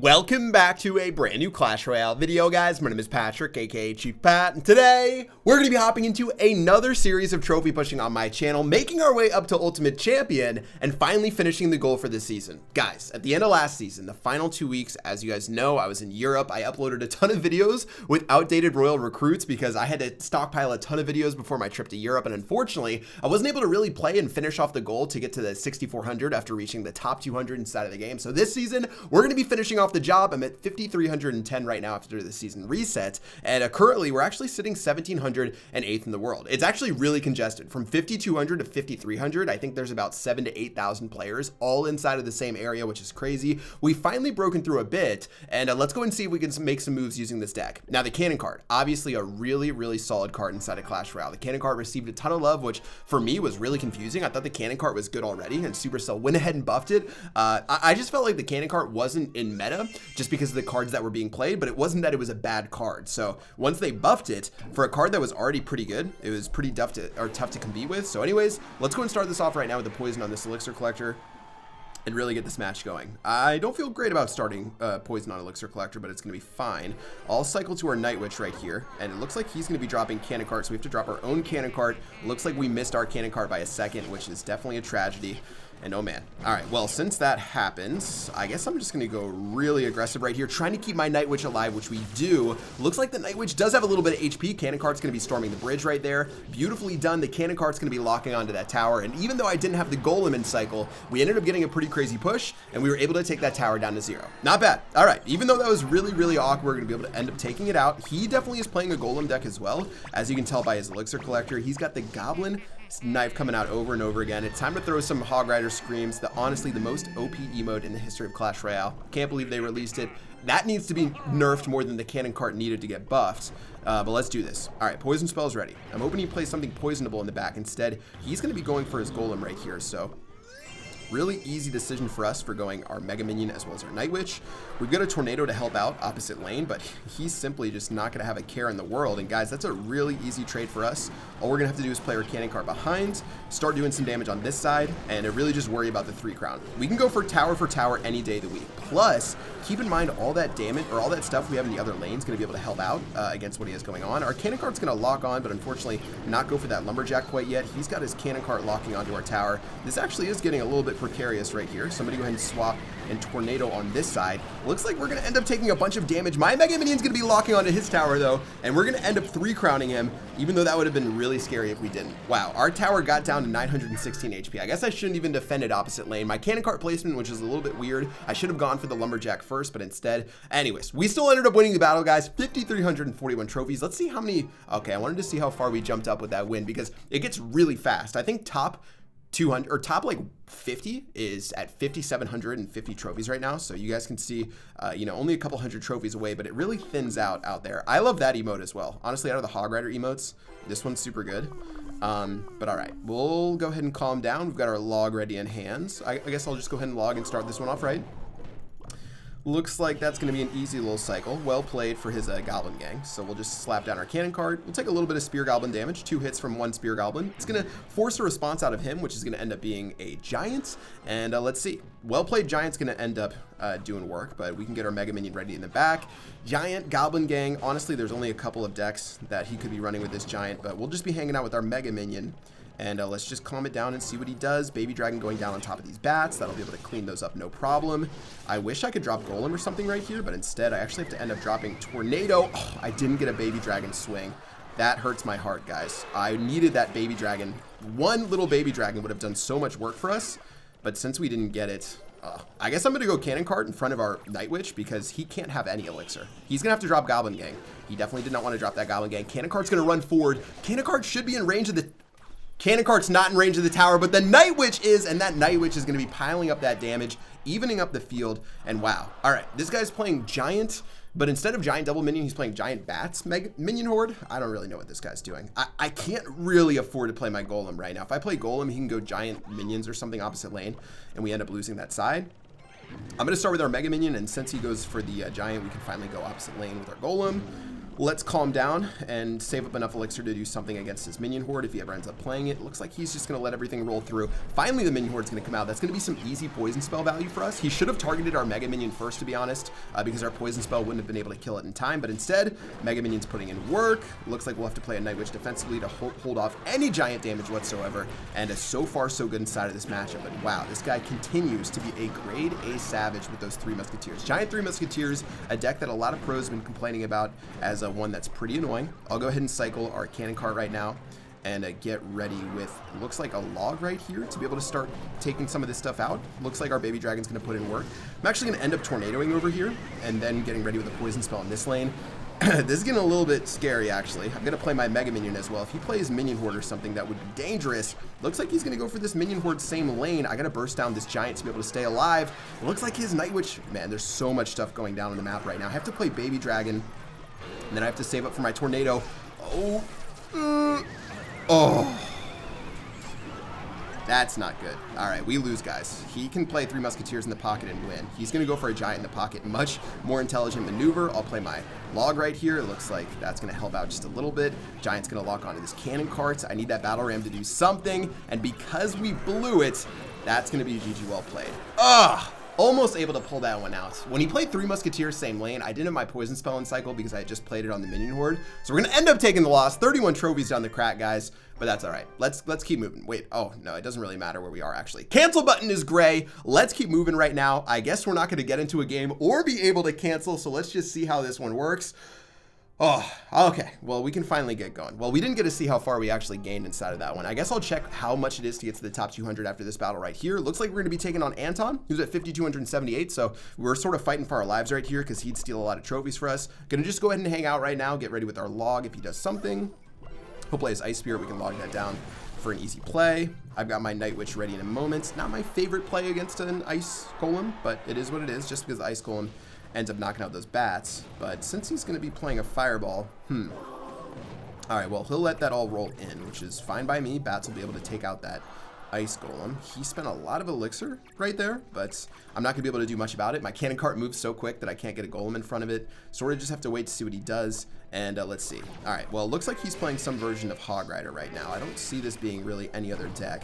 Welcome back to a brand new Clash Royale video, guys. My name is Patrick, aka Chief Pat, and today we're going to be hopping into another series of trophy pushing on my channel, making our way up to Ultimate Champion, and finally finishing the goal for this season. Guys, at the end of last season, the final 2 weeks, as you guys know, I was in Europe. I uploaded a ton of videos with outdated Royal recruits because I had to stockpile a ton of videos before my trip to Europe, and unfortunately, I wasn't able to really play and finish off the goal to get to the 6,400 after reaching the top 200 inside of the game. So this season, we're going to be finishing off the job. I'm at 5,310 right now after the season reset, and currently we're actually sitting 1,708th in the world. It's actually really congested. From 5,200 to 5,300, I think there's about 7,000 to 8,000 players all inside of the same area, which is crazy. We finally broken through a bit, and let's go and see if we can make some moves using this deck. Now, the cannon card, obviously a really solid card inside of Clash Royale. The cannon card received a ton of love, which for me was really confusing. I thought the cannon card was good already, and Supercell went ahead and buffed it. I just felt like the cannon card wasn't in meta just because of the cards that were being played, but it wasn't that it was a bad card. So once they buffed it for a card that was already pretty good, it was pretty tough to compete with. So anyways, let's go and start this off right now with the poison on this elixir collector and really get this match going. I don't feel great about starting poison on elixir collector, but it's gonna be fine. I'll cycle to our night witch right here, and it looks like he's gonna be dropping cannon cart, so we have to drop our own cannon cart. Looks like we missed our cannon cart by a second, which is definitely a tragedy. And oh man. All right, well, since that happens, I guess I'm just gonna go really aggressive right here, trying to keep my Night Witch alive, which we do. Looks like the Night Witch does have a little bit of HP. Cannon cart's gonna be storming the bridge right there. Beautifully done. The cannon cart's gonna be locking onto that tower. And even though I didn't have the golem in cycle, we ended up getting a pretty crazy push, and we were able to take that tower down to 0. Not bad. All right, even though that was really awkward, we're gonna be able to end up taking it out. He definitely is playing a golem deck as well. As you can tell by his elixir collector, he's got the goblin knife coming out over and over again. It's time to throw some Hog Rider Screams, honestly the most OP emote in the history of Clash Royale. Can't believe they released it. That needs to be nerfed more than the cannon cart needed to get buffed. But let's do this. All right, poison spell's ready. I'm hoping he plays something poisonable in the back. Instead, he's going to be going for his golem right here. So really easy decision for us for going our Mega Minion as well as our Night Witch. We've got a Tornado to help out opposite lane, but he's simply just not going to have a care in the world. And guys, that's a really easy trade for us. All we're going to have to do is play our Cannon Cart behind, start doing some damage on this side, and really just worry about the 3 crown. We can go for tower any day of the week. Plus, keep in mind all that damage, or all that stuff we have in the other lane is going to be able to help out against what he has going on. Our Cannon Cart's going to lock on, but unfortunately not go for that Lumberjack quite yet. He's got his Cannon Cart locking onto our tower. This actually is getting a little bit precarious right here. Somebody go ahead and swap and Tornado on this side. Looks like we're going to end up taking a bunch of damage. My Mega Minion's going to be locking onto his tower though, and we're going to end up 3 crowning him, even though that would have been really scary if we didn't. Wow, our tower got down to 916 HP. I guess I shouldn't even defend it opposite lane. My Cannon Cart placement, which is a little bit weird. I should have gone for the Lumberjack first, but instead, anyways, we still ended up winning the battle, guys. 5,341 trophies. Let's see how many. Okay, I wanted to see how far we jumped up with that win because it gets really fast. I think top 200 or top like 50 is at 5,750 trophies right now. So you guys can see, you know, only a couple hundred trophies away, but it really thins out there. I love that emote as well. Honestly, out of the Hog Rider emotes, this one's super good. But all right, we'll go ahead and calm down. We've got our log ready in hands. I guess I'll just go ahead and log and start this one off right. Looks like that's going to be an easy little cycle. Well played for his Goblin Gang. So we'll just slap down our Cannon Cart. We'll take a little bit of Spear Goblin damage. 2 hits from 1 Spear Goblin. It's going to force a response out of him, which is going to end up being a Giant. And let's see. Well played Giant's going to end up doing work, but we can get our Mega Minion ready in the back. Giant, Goblin Gang. Honestly, there's only a couple of decks that he could be running with this Giant, but we'll just be hanging out with our Mega Minion. And let's just calm it down and see what he does. Baby Dragon going down on top of these bats. That'll be able to clean those up, no problem. I wish I could drop Golem or something right here, but instead I actually have to end up dropping Tornado. Oh, I didn't get a Baby Dragon swing. That hurts my heart, guys. I needed that Baby Dragon. One little Baby Dragon would have done so much work for us, but since we didn't get it, I guess I'm going to go Cannon Cart in front of our Night Witch because he can't have any elixir. He's going to have to drop Goblin Gang. He definitely did not want to drop that Goblin Gang. Cannon Cart's going to run forward. Cannon Cart should be in range of the... Cannon Cart's not in range of the tower, but the Night Witch is, and that Night Witch is going to be piling up that damage, evening up the field, and wow. All right, this guy's playing Giant, but instead of Giant Double Minion, he's playing Giant Bats Minion Horde. I don't really know what this guy's doing. I can't really afford to play my Golem right now. If I play Golem, he can go Giant Minions or something opposite lane, and we end up losing that side. I'm going to start with our Mega Minion, and since he goes for the Giant, we can finally go opposite lane with our Golem. let's calm down and save up enough elixir to do something against his minion horde if he ever ends up playing it. Looks like he's just going to let everything roll through. Finally, the minion horde's going to come out. That's going to be some easy poison spell value for us. He should have targeted our mega minion first, to be honest, because our poison spell wouldn't have been able to kill it in time, but instead, mega minion's putting in work. Looks like we'll have to play a Night Witch defensively to hold off any giant damage whatsoever, and so far so good inside of this matchup. But wow, this guy continues to be a grade A savage with those 3 Musketeers. Giant 3 Musketeers, a deck that a lot of pros have been complaining about as one that's pretty annoying. I'll go ahead and cycle our cannon cart right now and get ready with, looks like a log right here to be able to start taking some of this stuff out. Looks like our baby dragon's going to put in work. I'm actually going to end up tornadoing over here and then getting ready with a poison spell in this lane. This is getting a little bit scary, actually. I'm going to play my Mega Minion as well. If he plays Minion Horde or something, that would be dangerous. Looks like he's going to go for this Minion Horde same lane. I got to burst down this Giant to be able to stay alive. It looks like his Night Witch... Man, there's so much stuff going down on the map right now. I have to play Baby Dragon, and then I have to save up for my Tornado. Oh. That's not good. All right, we lose, guys. He can play 3 Musketeers in the pocket and win. He's going to go for a Giant in the pocket. Much more intelligent maneuver. I'll play my log right here. It looks like that's going to help out just a little bit. Giant's going to lock onto this cannon cart. I need that battle ram to do something. And because we blew it, that's going to be GG well played. Ugh! Almost able to pull that one out. When he played 3 Musketeers same lane, I didn't have my poison spell in cycle because I had just played it on the minion horde. So we're gonna end up taking the loss. 31 trophies down the crack, guys, but that's all right. Let's keep moving. Wait, oh no, it doesn't really matter where we are actually. Cancel button is gray. Let's keep moving right now. I guess we're not gonna get into a game or be able to cancel, so let's just see how this one works. Oh, okay. Well, we can finally get going. Well, we didn't get to see how far we actually gained inside of that one. I guess I'll check how much it is to get to the top 200 after this battle right here. Looks like we're going to be taking on Anton, who's at 5,278. So we're sort of fighting for our lives right here because he'd steal a lot of trophies for us. Going to just go ahead and hang out right now, get ready with our log if he does something. Hopefully his Ice Spirit, we can log that down for an easy play. I've got my Night Witch ready in a moment. Not my favorite play against an Ice Golem, but it is what it is just because the Ice Golem ends up knocking out those bats. But since he's going to be playing a fireball, alright, well, he'll let that all roll in, which is fine by me. Bats will be able to take out that Ice Golem. He spent a lot of elixir right there, but I'm not going to be able to do much about it. My cannon cart moves so quick that I can't get a golem in front of it. Sort of just have to wait to see what he does, and let's see. Alright, well, it looks like he's playing some version of Hog Rider right now. I don't see this being really any other deck.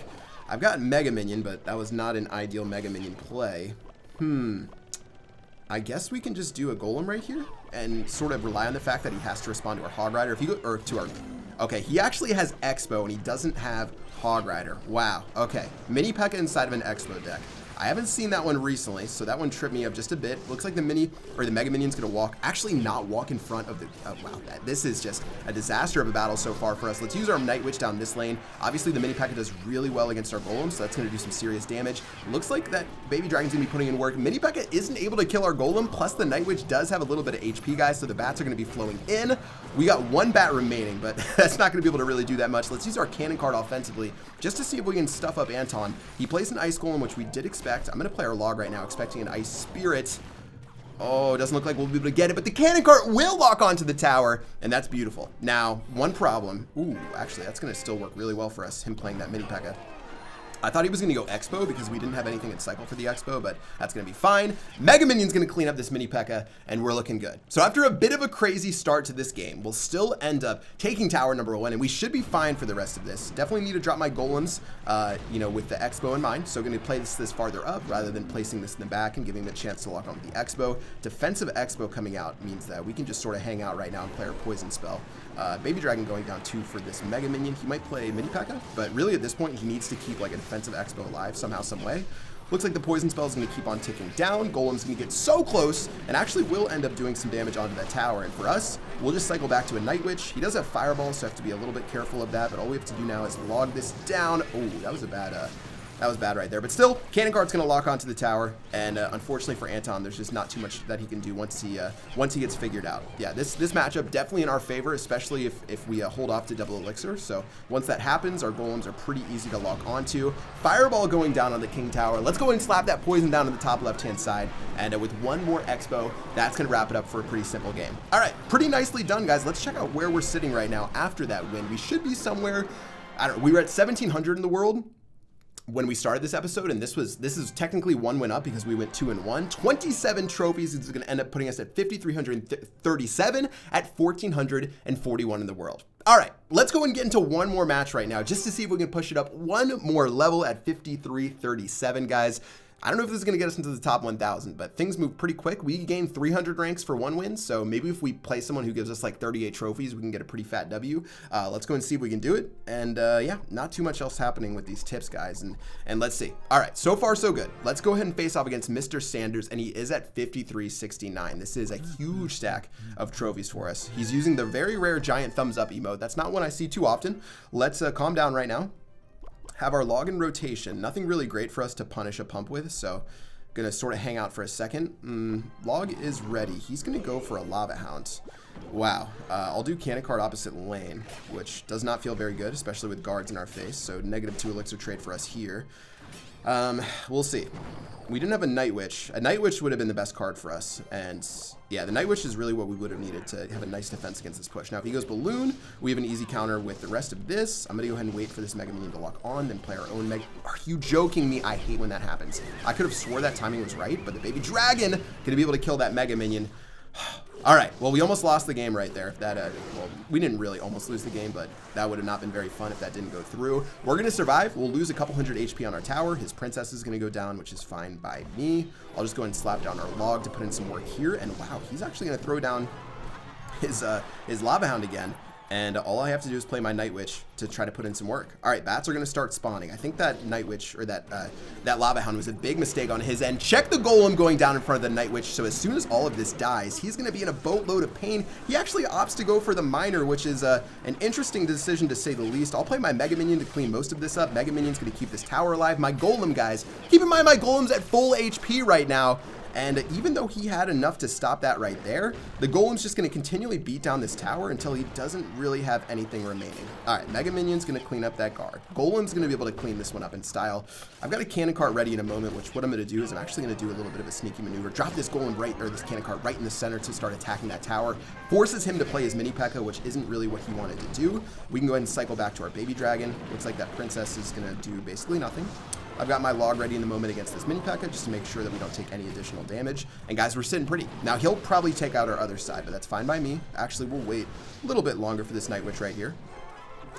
I've got Mega Minion, but that was not an ideal Mega Minion play. I guess we can just do a golem right here and sort of rely on the fact that he has to respond to our Hog Rider. If you go, or to our, okay, he actually has Expo and he doesn't have Hog Rider. Wow. Okay, Mini P.E.K.K.A inside of an Expo deck. I haven't seen that one recently, so that one tripped me up just a bit. Looks like the Mega Minion's gonna actually not walk in front of the, wow, this is just a disaster of a battle so far for us. Let's use our Night Witch down this lane. Obviously the Mini P.E.K.K.A does really well against our Golem, so that's gonna do some serious damage. Looks like that Baby Dragon's gonna be putting in work. Mini P.E.K.K.A isn't able to kill our Golem, plus the Night Witch does have a little bit of HP, guys, so the bats are gonna be flowing in. We got 1 bat remaining, but that's not gonna be able to really do that much. Let's use our cannon card offensively, just to see if we can stuff up Anton. He plays an Ice Golem, which we did expect. I'm gonna play our log right now, expecting an Ice Spirit. Oh, it doesn't look like we'll be able to get it, but the cannon cart will lock onto the tower, and that's beautiful. Now, one problem. Ooh, actually, that's going to still work really well for us, him playing that Mini P.E.K.K.A. I thought he was going to go Expo because we didn't have anything in cycle for the Expo, but that's going to be fine. Mega Minion's going to clean up this Mini P.E.K.K.A, and we're looking good. So after a bit of a crazy start to this game, we'll still end up taking tower number 1, and we should be fine for the rest of this. Definitely need to drop my golems, you know, with the Expo in mind. So going to play this farther up rather than placing this in the back and giving him a chance to lock on with the Expo. Defensive Expo coming out means that we can just sort of hang out right now and play our poison spell. Baby Dragon going down 2 for this Mega Minion. He might play Mini P.E.K.K.A, but really at this point he needs to keep like a defensive Expo alive somehow, some way. Looks like the poison spell is going to keep on ticking down. Golem's going to get so close and actually will end up doing some damage onto that tower. And for us, we'll just cycle back to a Night Witch. He does have Fireball, so I have to be a little bit careful of that. But all we have to do now is log this down. Oh, that was a bad that was bad right there. But still, Cannon Guard's going to lock onto the tower. And unfortunately for Anton, there's just not too much that he can do once he gets figured out. Yeah, this matchup definitely in our favor, especially if we hold off to double elixir. So once that happens, our golems are pretty easy to lock onto. Fireball going down on the King Tower. Let's go ahead and slap that poison down on the top left-hand side. And with one more Expo, that's going to wrap it up for a pretty simple game. All right, pretty nicely done, guys. Let's check out where we're sitting right now after that win. We should be somewhere, I don't know, we were at 1,700 in the world. when we started this episode, and this is technically one win up because we went 2-1. 27 trophies is going to end up putting us at 5,337 at 1,441 in the world. All right, let's go and get into one more match right now just to see if we can push it up one more level at 5,337, guys. I don't know if this is going to get us into the top 1,000, but things move pretty quick. We gained 300 ranks for one win, so maybe if we play someone who gives us like 38 trophies, we can get a pretty fat W. Let's go and see if we can do it. And yeah, not too much else happening with these tips, guys, and let's see. All right, so far so good. Let's go ahead and face off against Mr. Sanders, and he is at 5,369. This is a huge stack of trophies for us. He's using the very rare giant thumbs up emote. That's not one I see too often. Let's calm down right now. Have our log in rotation. Nothing really great for us to punish a pump with, so gonna sort of hang out for a second. Log is ready. He's gonna go for a lava hound. Wow. I'll do cannon card opposite lane, which does not feel very good, especially with guards in our face. So -2 elixir trade for us here. We'll see. We didn't have a Night Witch. A Night Witch would have been the best card for us. And yeah, the Night Witch is really what we would have needed to have a nice defense against this push. Now, if he goes Balloon, we have an easy counter with the rest of this. I'm going to go ahead and wait for this Mega Minion to lock on, then play our own Mega. Are you joking me? I hate when that happens. I could have swore that timing was right, but the baby dragon going to be able to kill that Mega Minion. All right, well, we almost lost the game right there. That, well, we didn't really almost lose the game, but that would have not been very fun if that didn't go through. We're going to survive. We'll lose a couple hundred HP on our tower. His princess is going to go down, which is fine by me. I'll just go ahead and slap down our log to put in some work here. And wow, he's actually going to throw down his lava hound again. And all I have to do is play my Night Witch to try to put in some work. All right, bats are going to start spawning. I think that Night Witch, or that Lava Hound was a big mistake on his end. Check the Golem going down in front of the Night Witch. So as soon as all of this dies, he's going to be in a boatload of pain. He actually opts to go for the Miner, which is an interesting decision to say the least. I'll play my Mega Minion to clean most of this up. Mega Minion's going to keep this tower alive. My Golem, guys, keep in mind my Golem's at full HP right now. And even though he had enough to stop that right there, the Golem's just going to continually beat down this tower until he doesn't really have anything remaining. All right, Mega Minion's going to clean up that guard. Golem's going to be able to clean this one up in style. I've got a cannon cart ready in a moment, which what I'm going to do is I'm actually going to do a little bit of a sneaky maneuver. Drop this Golem right, or this cannon cart right in the center to start attacking that tower. Forces him to play his mini P.E.K.K.A., which isn't really what he wanted to do. We can go ahead and cycle back to our baby dragon. Looks like that princess is going to do basically nothing. I've got my log ready in the moment against this mini P.E.K.K.A. just to make sure that we don't take any additional damage. And guys, we're sitting pretty. Now, he'll probably take out our other side, but that's fine by me. Actually, we'll wait a little bit longer for this Night Witch right here.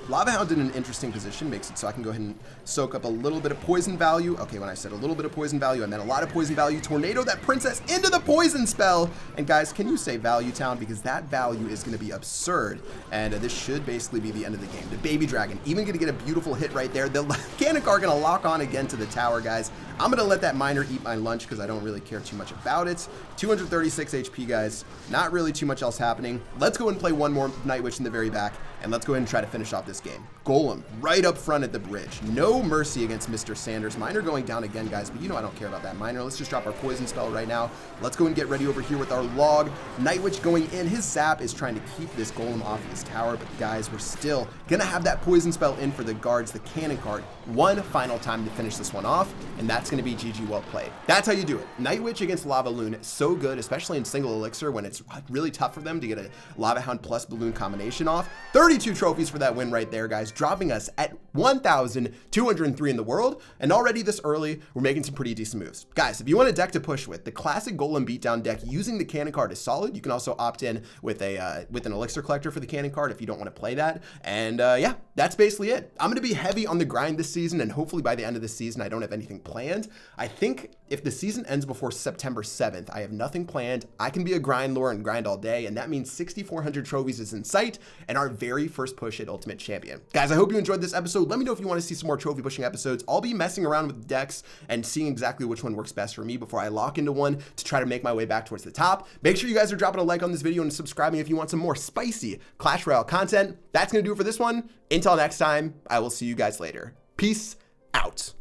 Lava Hound in an interesting position makes it so I can go ahead and soak up a little bit of poison value. Okay, when I said a little bit of poison value, I meant a lot of poison value. Tornado that princess into the poison spell. And guys, can you say value town? Because that value is going to be absurd. And this should basically be the end of the game. The baby dragon even going to get a beautiful hit right there. The cannon car going to lock on again to the tower, guys. I'm going to let that miner eat my lunch because I don't really care too much about it. 236 HP, guys. Not really too much else happening. Let's go and play one more Night Witch in the very back. And let's go ahead and try to finish off this game. Golem right up front at the bridge. No mercy against Mr. Sanders. Miner going down again, guys, but you know I don't care about that Miner. Let's just drop our poison spell right now. Let's go and get ready over here with our log. Night Witch going in. His zap is trying to keep this Golem off his tower, but guys, we're still gonna have that poison spell in for the guards, the cannon cart. One final time to finish this one off, and that's gonna be GG well played. That's how you do it. Night Witch against Lava Loon, so good, especially in single elixir when it's really tough for them to get a Lava Hound plus Balloon combination off. 32 trophies for that win right there, guys, dropping us at 1,203 in the world, and already this early, we're making some pretty decent moves. Guys, if you want a deck to push with, the classic Golem beatdown deck using the cannon card is solid. You can also opt in with an elixir collector for the cannon card if you don't want to play that, and yeah, that's basically it. I'm going to be heavy on the grind this season, and hopefully by the end of the season, I don't have anything planned. I think if the season ends before September 7th, I have nothing planned. I can be a grind lord and grind all day, and that means 6,400 trophies is in sight, and our very first push at Ultimate Champion. Guys, I hope you enjoyed this episode. Let me know if you want to see some more trophy pushing episodes. I'll be messing around with decks and seeing exactly which one works best for me before I lock into one to try to make my way back towards the top. Make sure you guys are dropping a like on this video and subscribing if you want some more spicy Clash Royale content. That's going to do it for this one. Until next time, I will see you guys later. Peace out.